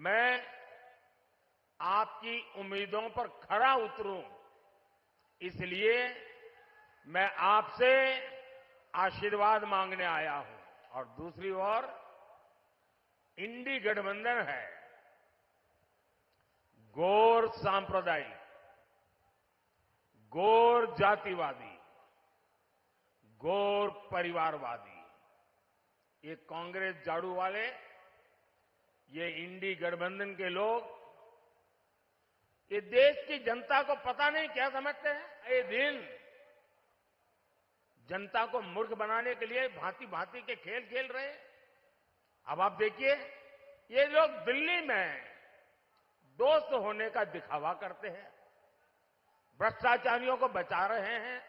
मैं आपकी उम्मीदों पर खरा उतरूं, इसलिए मैं आपसे आशीर्वाद मांगने आया हूं। और दूसरी ओर इंडी गठबंधन है गौर सांप्रदायिक, गौर जातिवादी, गौर परिवारवादी। ये कांग्रेस झाड़ू वाले, ये इंडी गठबंधन के लोग, ये देश की जनता को पता नहीं क्या समझते हैं। ये दिन जनता को मूर्ख बनाने के लिए भांति भांति के खेल खेल रहे हैं। अब आप देखिए, ये लोग दिल्ली में दोस्त होने का दिखावा करते हैं, भ्रष्टाचारियों को बचा रहे हैं,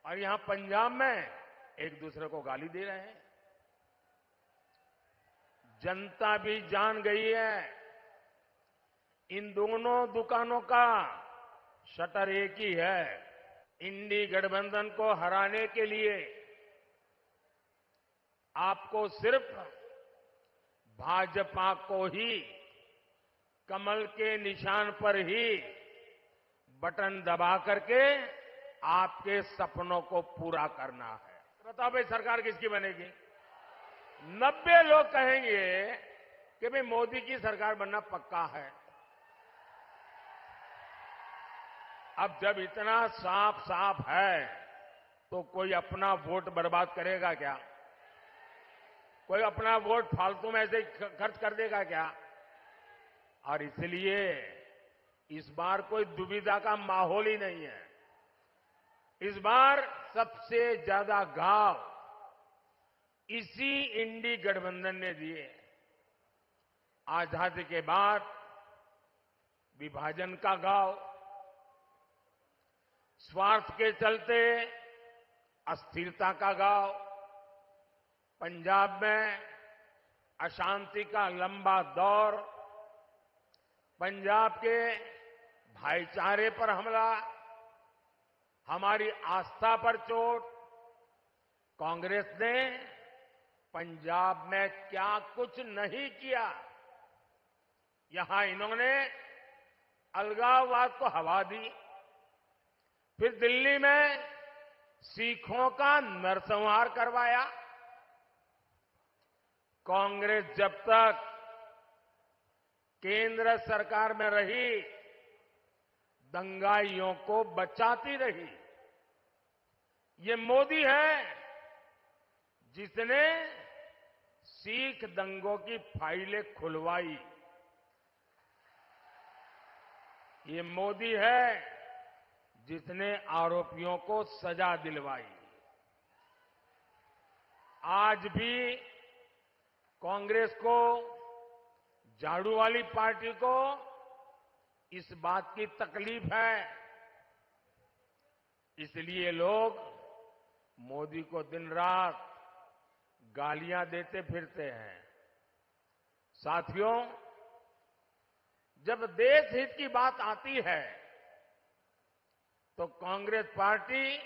और यहां पंजाब में एक दूसरे को गाली दे रहे हैं। जनता भी जान गई है, इन दोनों दुकानों का शटर एक ही है। इंडी गठबंधन को हराने के लिए आपको सिर्फ भाजपा को ही कमल के निशान पर ही बटन दबा करके आपके सपनों को पूरा करना है। बताओ भाई, सरकार किसकी बनेगी? 90 लोग कहेंगे कि भाई मोदी की सरकार बनना पक्का है। अब जब इतना साफ साफ है तो कोई अपना वोट बर्बाद करेगा क्या? कोई अपना वोट फालतू में ऐसे खर्च कर देगा क्या? और इसलिए इस बार कोई दुविधा का माहौल ही नहीं है। इस बार सबसे ज्यादा घाव इसी इंडी गठबंधन ने दिए। आजादी के बाद विभाजन का घाव, स्वार्थ के चलते अस्थिरता का घाव, पंजाब में अशांति का लंबा दौर, पंजाब के भाईचारे पर हमला, हमारी आस्था पर चोट। कांग्रेस ने पंजाब में क्या कुछ नहीं किया। यहां इन्होंने अलगाववाद को हवा दी, फिर दिल्ली में सिखों का नरसंहार करवाया। कांग्रेस जब तक केंद्र सरकार में रही, दंगाइयों को बचाती रही। ये मोदी है जिसने सिख दंगों की फाइलें खुलवाई। ये मोदी है जिसने आरोपियों को सजा दिलवाई। आज भी कांग्रेस को, झाड़ू वाली पार्टी को इस बात की तकलीफ है, इसलिए लोग मोदी को दिन रात गालियां देते फिरते हैं। साथियों, जब देश हित की बात आती है तो कांग्रेस पार्टी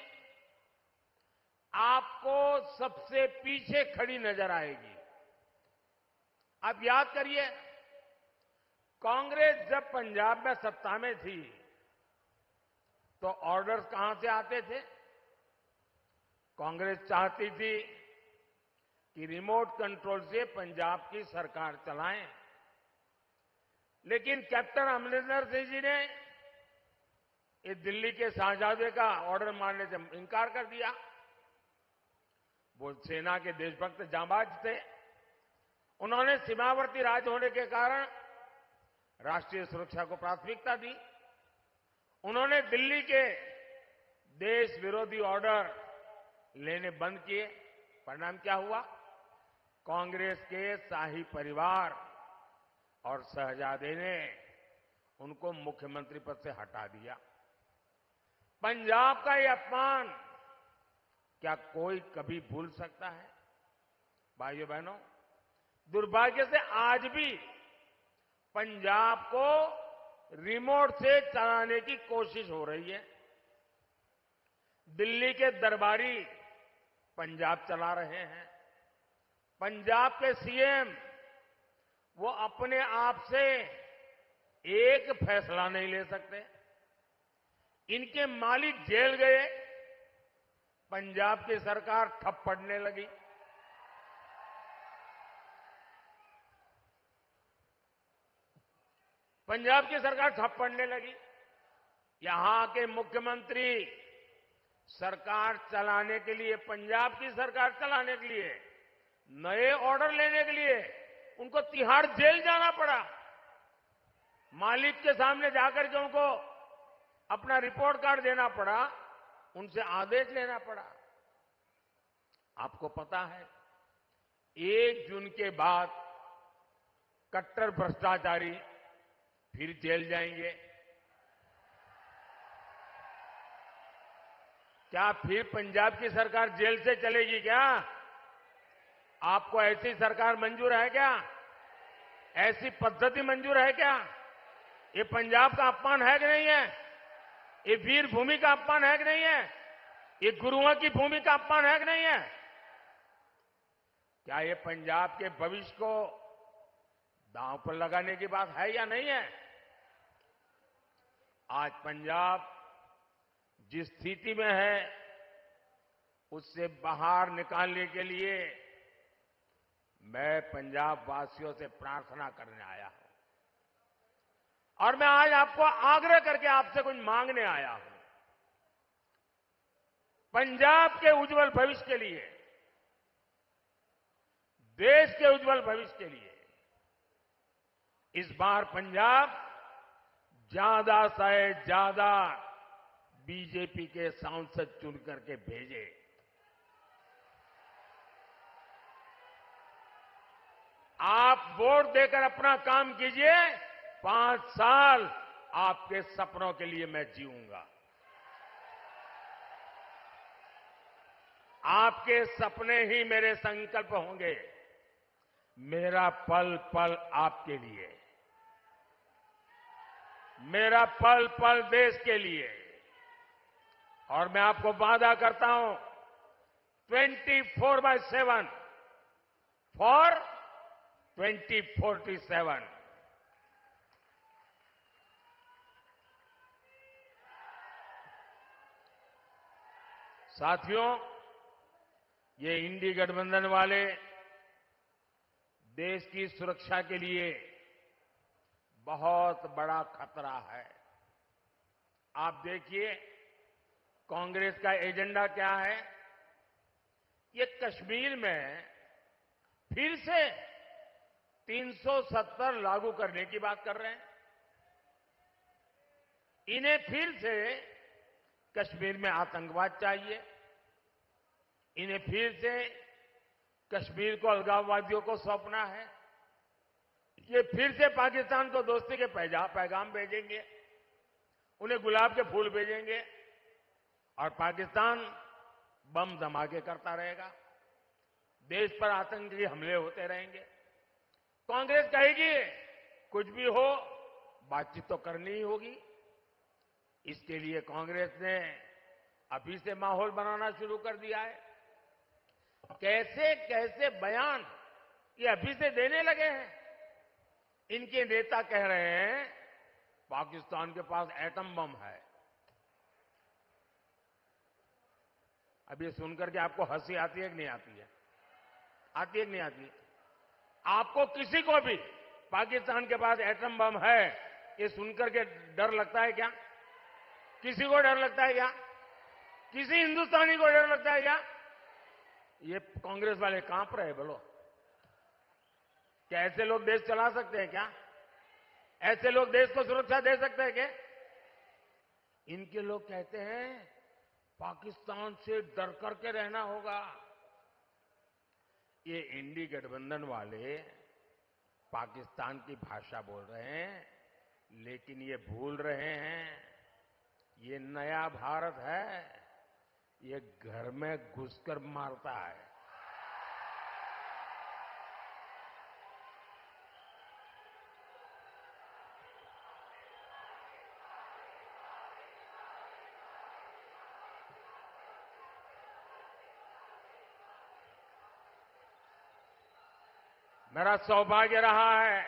आपको सबसे पीछे खड़ी नजर आएगी। आप याद करिए, कांग्रेस जब पंजाब में सत्ता में थी तो ऑर्डर्स कहां से आते थे? कांग्रेस चाहती थी कि रिमोट कंट्रोल से पंजाब की सरकार चलाएं, लेकिन कैप्टन अमरिंदर सिंह जी ने ये दिल्ली के शाहजादे का ऑर्डर मानने से इनकार कर दिया। वो सेना के देशभक्त जांबाज थे। उन्होंने सीमावर्ती राज्य होने के कारण राष्ट्रीय सुरक्षा को प्राथमिकता दी। उन्होंने दिल्ली के देश विरोधी ऑर्डर लेने बंद किए। परिणाम क्या हुआ? कांग्रेस के शाही परिवार और शहजादे ने उनको मुख्यमंत्री पद से हटा दिया। पंजाब का ये अपमान क्या कोई कभी भूल सकता है? भाइयों बहनों, दुर्भाग्य से आज भी पंजाब को रिमोट से चलाने की कोशिश हो रही है। दिल्ली के दरबारी पंजाब चला रहे हैं। पंजाब के सीएम वो अपने आप से एक फैसला नहीं ले सकते। इनके मालिक जेल गए, पंजाब की सरकार ठप पड़ने लगी। पंजाब की सरकार ठप पड़ने लगी। यहां के मुख्यमंत्री सरकार चलाने के लिए, पंजाब की सरकार चलाने के लिए, नए ऑर्डर लेने के लिए उनको तिहाड़ जेल जाना पड़ा। मालिक के सामने जाकर के उनको अपना रिपोर्ट कार्ड देना पड़ा, उनसे आदेश लेना पड़ा। आपको पता है 1 जून के बाद कट्टर भ्रष्टाचारी फिर जेल जाएंगे। क्या फिर पंजाब की सरकार जेल से चलेगी क्या? आपको ऐसी सरकार मंजूर है क्या? ऐसी पद्धति मंजूर है क्या? ये पंजाब का अपमान है कि नहीं है? ये वीर भूमि का अपमान है कि नहीं है? ये गुरुओं की भूमि का अपमान है कि नहीं है? क्या ये पंजाब के भविष्य को दांव पर लगाने की बात है या नहीं है? आज पंजाब जिस स्थिति में है, उससे बाहर निकालने के लिए मैं पंजाब वासियों से प्रार्थना करने आया हूं। और मैं आज आपको आग्रह करके आपसे कुछ मांगने आया हूं। पंजाब के उज्जवल भविष्य के लिए, देश के उज्जवल भविष्य के लिए इस बार पंजाब ज्यादा से ज्यादा बीजेपी के सांसद चुन करके भेजे। आप वोट देकर अपना काम कीजिए। 5 साल आपके सपनों के लिए मैं जीऊंगा। आपके सपने ही मेरे संकल्प होंगे। मेरा पल पल आपके लिए, मेरा पल पल देश के लिए। और मैं आपको वादा करता हूं 24/7 फॉर 2047। साथियों, ये इंडी गठबंधन वाले देश की सुरक्षा के लिए बहुत बड़ा खतरा है। आप देखिए कांग्रेस का एजेंडा क्या है। ये कश्मीर में फिर से 370 लागू करने की बात कर रहे हैं। इन्हें फिर से कश्मीर में आतंकवाद चाहिए। इन्हें फिर से कश्मीर को अलगाववादियों को सौंपना है। ये फिर से पाकिस्तान को दोस्ती के पैगाम भेजेंगे, उन्हें गुलाब के फूल भेजेंगे और पाकिस्तान बम धमाके करता रहेगा। देश पर आतंकी हमले होते रहेंगे। कांग्रेस कहेगी कुछ भी हो, बातचीत तो करनी ही होगी। इसके लिए कांग्रेस ने अभी से माहौल बनाना शुरू कर दिया है। कैसे कैसे बयान ये अभी से देने लगे हैं। इनके नेता कह रहे हैं पाकिस्तान के पास एटम बम है। अब ये सुनकर के आपको हंसी आती है कि नहीं आती है? आती है कि नहीं आती? आपको किसी को भी पाकिस्तान के पास एटम बम है ये सुनकर के डर लगता है क्या? किसी को डर लगता है क्या? किसी हिंदुस्तानी को डर लगता है क्या? ये कांग्रेस वाले कांप रहे। बोलो, क्या ऐसे लोग देश चला सकते हैं क्या? ऐसे लोग देश को सुरक्षा दे सकते हैं क्या? इनके लोग कहते हैं पाकिस्तान से डर करके रहना होगा। ये इंडी गठबंधन वाले पाकिस्तान की भाषा बोल रहे हैं, लेकिन ये भूल रहे हैं ये नया भारत है। ये घर में घुसकर मारता है। मेरा सौभाग्य रहा है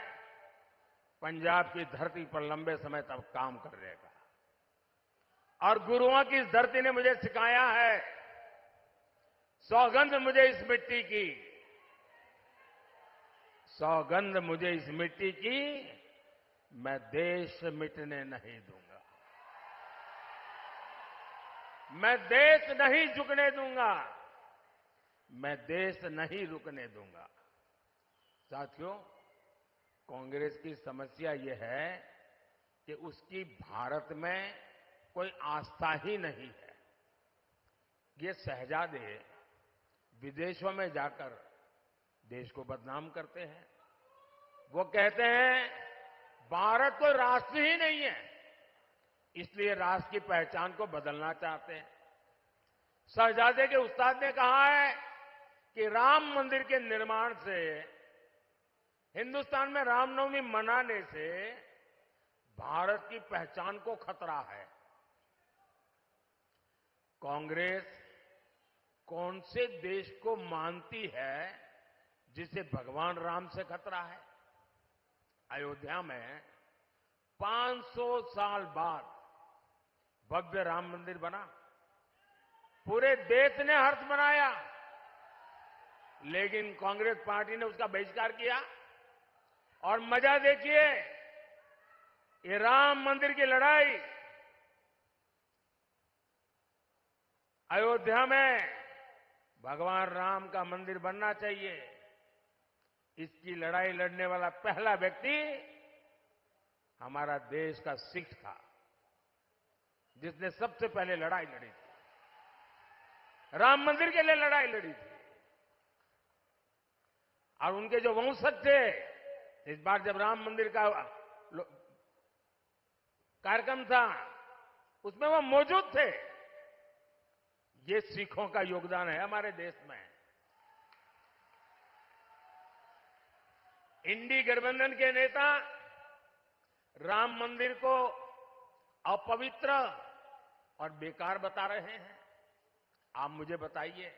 पंजाब की धरती पर लंबे समय तक काम करने का, और गुरुओं की इस धरती ने मुझे सिखाया है, सौगंध मुझे इस मिट्टी की, सौगंध मुझे इस मिट्टी की, मैं देश मिटने नहीं दूंगा, मैं देश नहीं झुकने दूंगा, मैं देश नहीं रुकने दूंगा। साथियों, कांग्रेस की समस्या यह है कि उसकी भारत में कोई आस्था ही नहीं है। ये शहजादे विदेशों में जाकर देश को बदनाम करते हैं। वो कहते हैं भारत कोई राष्ट्र ही नहीं है, इसलिए राष्ट्र की पहचान को बदलना चाहते हैं। शहजादे के उस्ताद ने कहा है कि राम मंदिर के निर्माण से, हिंदुस्तान में रामनवमी मनाने से भारत की पहचान को खतरा है। कांग्रेस कौन से देश को मानती है जिसे भगवान राम से खतरा है? अयोध्या में 500 साल बाद भव्य राम मंदिर बना, पूरे देश ने हर्ष मनाया, लेकिन कांग्रेस पार्टी ने उसका बहिष्कार किया। और मजा देखिए, ये राम मंदिर की लड़ाई अयोध्या में भगवान राम का मंदिर बनना चाहिए, इसकी लड़ाई लड़ने वाला पहला व्यक्ति हमारा देश का सिख था, जिसने सबसे पहले लड़ाई लड़ी थी, राम मंदिर के लिए लड़ाई लड़ी थी। और उनके जो वंशज थे, इस बार जब राम मंदिर का कार्यक्रम था उसमें वो मौजूद थे। ये सिखों का योगदान है हमारे देश में। इंडी गठबंधन के नेता राम मंदिर को अपवित्र और बेकार बता रहे हैं। आप मुझे बताइए,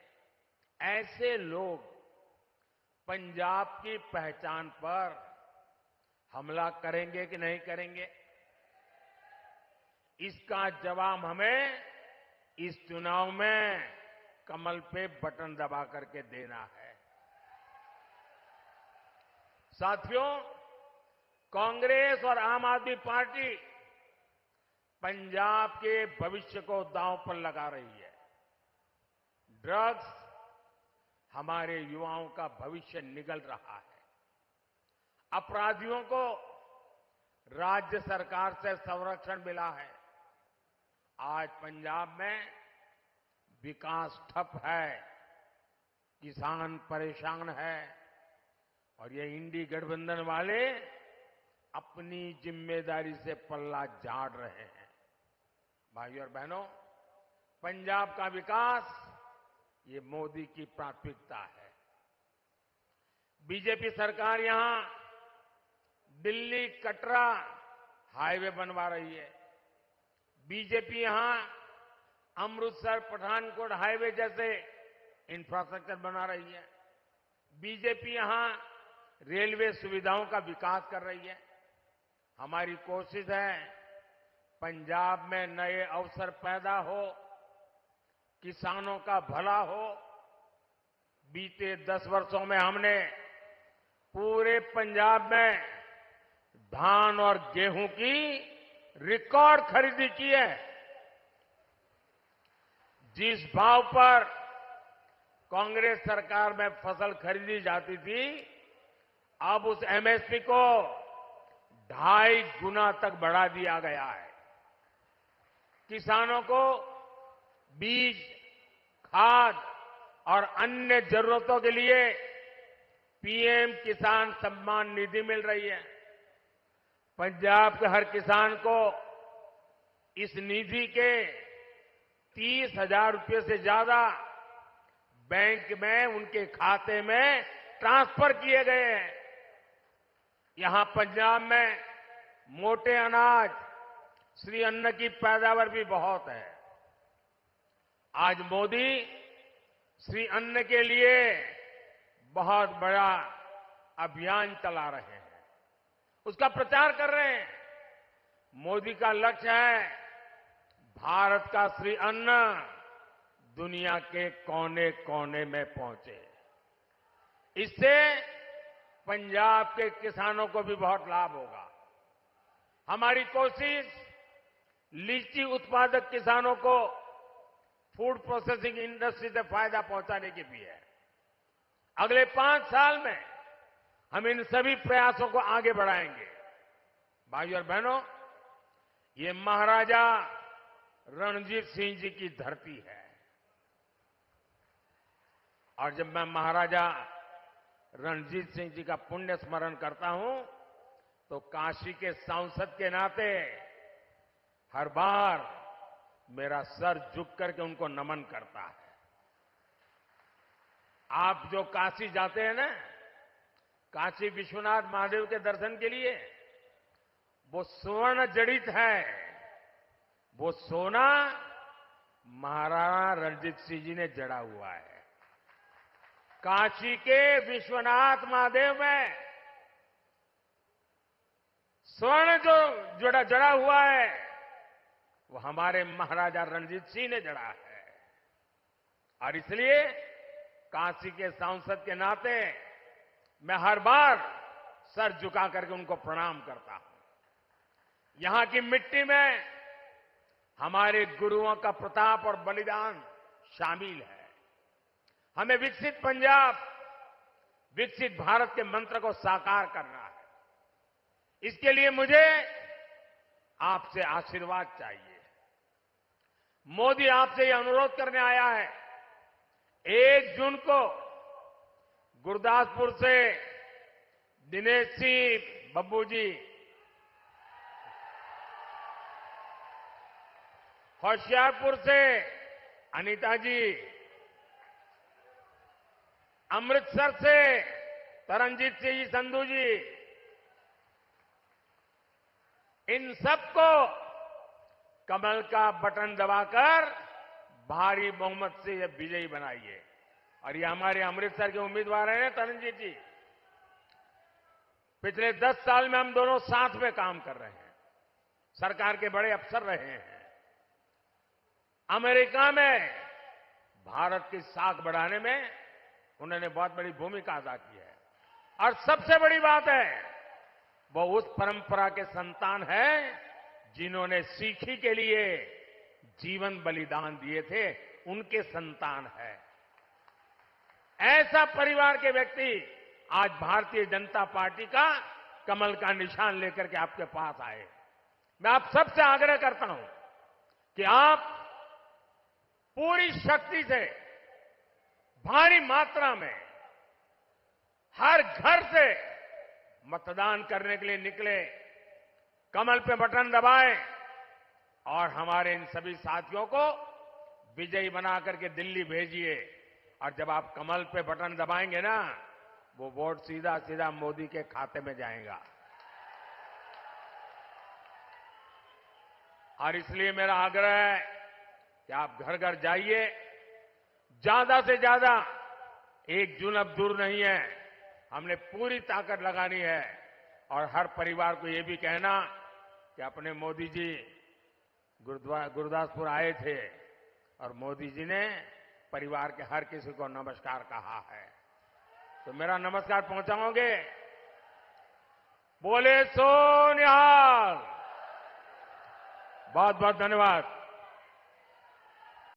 ऐसे लोग पंजाब की पहचान पर हमला करेंगे कि नहीं करेंगे? इसका जवाब हमें इस चुनाव में कमल पे बटन दबा करके देना है। साथियों, कांग्रेस और आम आदमी पार्टी पंजाब के भविष्य को दांव पर लगा रही है। ड्रग्स हमारे युवाओं का भविष्य निगल रहा है। अपराधियों को राज्य सरकार से संरक्षण मिला है। आज पंजाब में विकास ठप है, किसान परेशान है, और ये इंडी गठबंधन वाले अपनी जिम्मेदारी से पल्ला झाड़ रहे हैं। भाइयों और बहनों, पंजाब का विकास ये मोदी की प्राथमिकता है। बीजेपी सरकार यहां दिल्ली कटरा हाईवे बनवा रही है। बीजेपी यहां अमृतसर पठानकोट हाईवे जैसे इंफ्रास्ट्रक्चर बना रही है। बीजेपी यहां रेलवे सुविधाओं का विकास कर रही है। हमारी कोशिश है पंजाब में नए अवसर पैदा हो, किसानों का भला हो। बीते 10 वर्षों में हमने पूरे पंजाब में धान और गेहूं की रिकॉर्ड खरीदी की है। जिस भाव पर कांग्रेस सरकार में फसल खरीदी जाती थी, अब उस एमएसपी को 2.5 गुना तक बढ़ा दिया गया है। किसानों को बीज, खाद और अन्य जरूरतों के लिए पीएम किसान सम्मान निधि मिल रही है। पंजाब के हर किसान को इस निधि के 30,000 रुपये से ज्यादा बैंक में उनके खाते में ट्रांसफर किए गए हैं। यहां पंजाब में मोटे अनाज, श्री अन्न की पैदावार भी बहुत है। आज मोदी श्री अन्न के लिए बहुत बड़ा अभियान चला रहे हैं, उसका प्रचार कर रहे हैं। मोदी का लक्ष्य है भारत का श्री अन्न दुनिया के कोने कोने में पहुंचे। इससे पंजाब के किसानों को भी बहुत लाभ होगा। हमारी कोशिश लीची उत्पादक किसानों को फूड प्रोसेसिंग इंडस्ट्री से फायदा पहुंचाने की भी है। अगले 5 साल में हम इन सभी प्रयासों को आगे बढ़ाएंगे। भाइयों और बहनों, ये महाराजा रणजीत सिंह जी की धरती है। और जब मैं महाराजा रणजीत सिंह जी का पुण्य स्मरण करता हूं तो काशी के सांसद के नाते हर बार मेरा सर झुक करके उनको नमन करता है। आप जो काशी जाते हैं ना, काशी विश्वनाथ महादेव के दर्शन के लिए, वो स्वर्ण जड़ित है। वो सोना महाराणा रणजीत सिंह जी ने जड़ा हुआ है। काशी के विश्वनाथ महादेव में स्वर्ण जो जड़ा हुआ है वो हमारे महाराजा रणजीत सिंह ने जड़ा है। और इसलिए काशी के सांसद के नाते मैं हर बार सर झुका करके उनको प्रणाम करता हूं। यहां की मिट्टी में हमारे गुरुओं का प्रताप और बलिदान शामिल है। हमें विकसित पंजाब, विकसित भारत के मंत्र को साकार करना है। इसके लिए मुझे आपसे आशीर्वाद चाहिए। मोदी आपसे यह अनुरोध करने आया है, 1 जून को गुरदासपुर से दिनेश सिंह बब्बू जी, होशियारपुर से अनीता जी, अमृतसर से तरनजीत सिंह जी संधू जी, इन सबको कमल का बटन दबाकर भारी बहुमत से ये विजयी बनाइए। और ये हमारे अमृतसर के उम्मीदवार हैं तरनजीत जी। पिछले 10 साल में हम दोनों साथ में काम कर रहे हैं, सरकार के बड़े अफसर रहे हैं। अमेरिका में भारत की साख बढ़ाने में उन्होंने बहुत बड़ी भूमिका अदा की है। और सबसे बड़ी बात है, वो उस परंपरा के संतान हैं जिन्होंने सीखी के लिए जीवन बलिदान दिए थे, उनके संतान है। ऐसा परिवार के व्यक्ति आज भारतीय जनता पार्टी का कमल का निशान लेकर के आपके पास आए। मैं आप सबसे आग्रह करता हूं कि आप पूरी शक्ति से, भारी मात्रा में हर घर से मतदान करने के लिए निकले, कमल पे बटन दबाएं और हमारे इन सभी साथियों को विजयी बना करके दिल्ली भेजिए। और जब आप कमल पे बटन दबाएंगे ना, वो वोट सीधा सीधा मोदी के खाते में जाएगा। और इसलिए मेरा आग्रह है कि आप घर घर जाइए, ज्यादा से ज्यादा, 1 जून अब दूर नहीं है, हमने पूरी ताकत लगानी है। और हर परिवार को ये भी कहना कि अपने मोदी जी गुरदासपुर आए थे और मोदी जी ने परिवार के हर किसी को नमस्कार कहा है, तो मेरा नमस्कार पहुंचाओगे? बोले सो निहाल। बहुत बहुत धन्यवाद।